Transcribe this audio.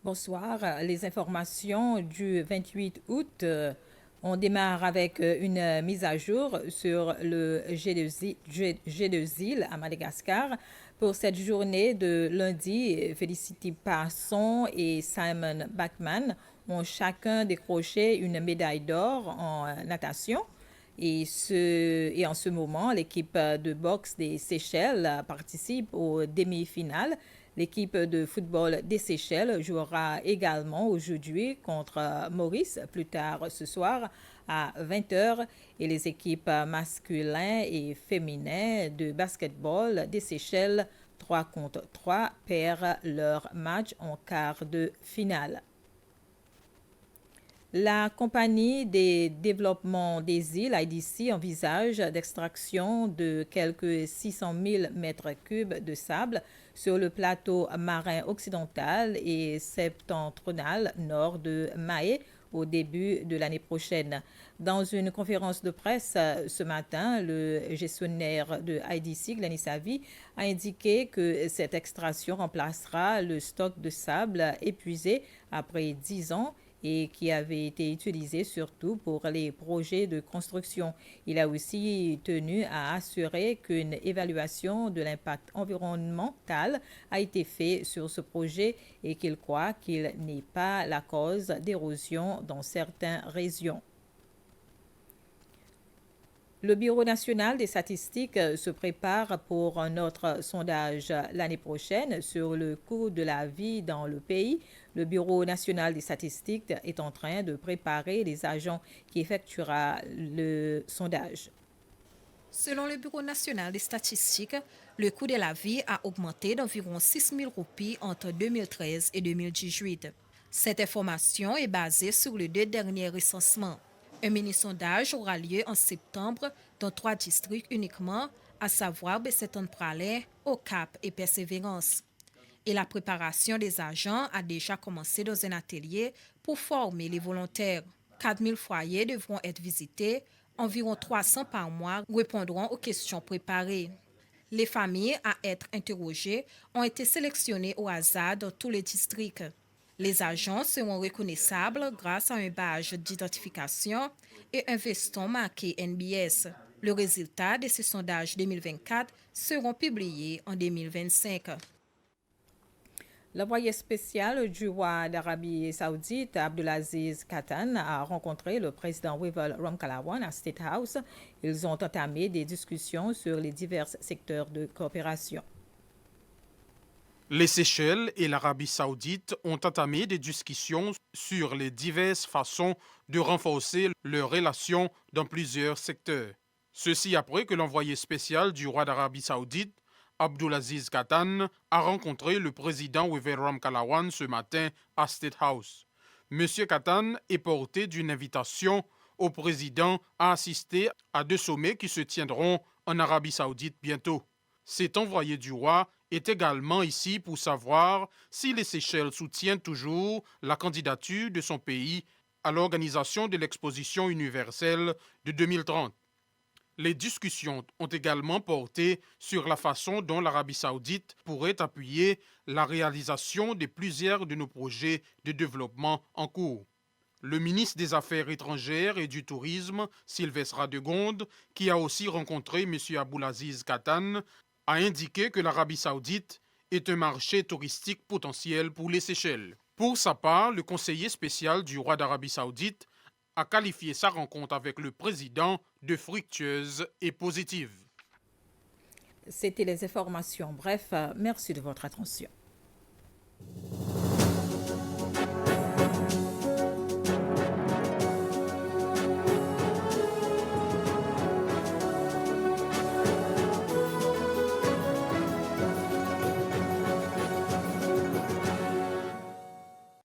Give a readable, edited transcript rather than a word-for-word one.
Bonsoir. Les informations du 28 août, on démarre avec une mise à jour sur le G2 îles à Madagascar. Pour cette journée de lundi, Felicity Passon et Simon Bachmann ont chacun décroché une médaille d'or en natation. Et en ce moment, l'équipe de boxe des Seychelles participe aux demi-finales. L'équipe de football des Seychelles jouera également aujourd'hui contre Maurice plus tard ce soir à 20h et les équipes masculines et féminines de basketball des Seychelles 3 contre 3 perdent leur match en quart de finale. La compagnie des développements des îles, IDC, envisage d'extraction de quelques 600 000 mètres cubes de sable sur le plateau marin occidental et septentrional nord de Mahé au début de l'année prochaine. Dans une conférence de presse ce matin, le gestionnaire de IDC, Glenny Savvy, a indiqué que cette extraction remplacera le stock de sable épuisé après 10 ans et qui avait été utilisé surtout pour les projets de construction. Il a aussi tenu à assurer qu'une évaluation de l'impact environnemental a été faite sur ce projet et qu'il croit qu'il n'est pas la cause d'érosion dans certaines régions. Le Bureau national des statistiques se prépare pour un autre sondage l'année prochaine sur le coût de la vie dans le pays. Le Bureau national des statistiques est en train de préparer les agents qui effectuera le sondage. Selon le Bureau national des statistiques, le coût de la vie a augmenté d'environ 6 000 roupies entre 2013 et 2018. Cette information est basée sur les deux derniers recensements. Un mini-sondage aura lieu en septembre dans 3 districts uniquement, à savoir Besseton-Praslin, Au Cap et Persévérance. Et la préparation des agents a déjà commencé dans un atelier pour former les volontaires. 4 000 foyers devront être visités, environ 300 par mois répondront aux questions préparées. Les familles à être interrogées ont été sélectionnées au hasard dans tous les districts. Les agents seront reconnaissables grâce à un badge d'identification et un veston marqué NBS. Le résultat de ce sondage 2024 seront publiés en 2025. L'envoyé spécial du roi d'Arabie Saoudite, Abdulaziz Katan, a rencontré le président Wavel Ramkalawan à State House. Ils ont entamé des discussions sur les divers secteurs de coopération. Les Seychelles et l'Arabie saoudite ont entamé des discussions sur les diverses façons de renforcer leurs relations dans plusieurs secteurs. Ceci après que l'envoyé spécial du roi d'Arabie saoudite, Abdulaziz Katan, a rencontré le président Wavel Ramkalawan ce matin à State House. Monsieur Katan est porté d'une invitation au président à assister à 2 sommets qui se tiendront en Arabie saoudite bientôt. Cet envoyé du roi est également ici pour savoir si les Seychelles soutiennent toujours la candidature de son pays à l'organisation de l'exposition universelle de 2030. Les discussions ont également porté sur la façon dont l'Arabie saoudite pourrait appuyer la réalisation de plusieurs de nos projets de développement en cours. Le ministre des Affaires étrangères et du Tourisme, Sylvestre Radegonde, qui a aussi rencontré M. Abdulaziz Katan, a indiqué que l'Arabie saoudite est un marché touristique potentiel pour les Seychelles. Pour sa part, le conseiller spécial du roi d'Arabie saoudite a qualifié sa rencontre avec le président de fructueuse et positive. C'était les informations. Bref, merci de votre attention.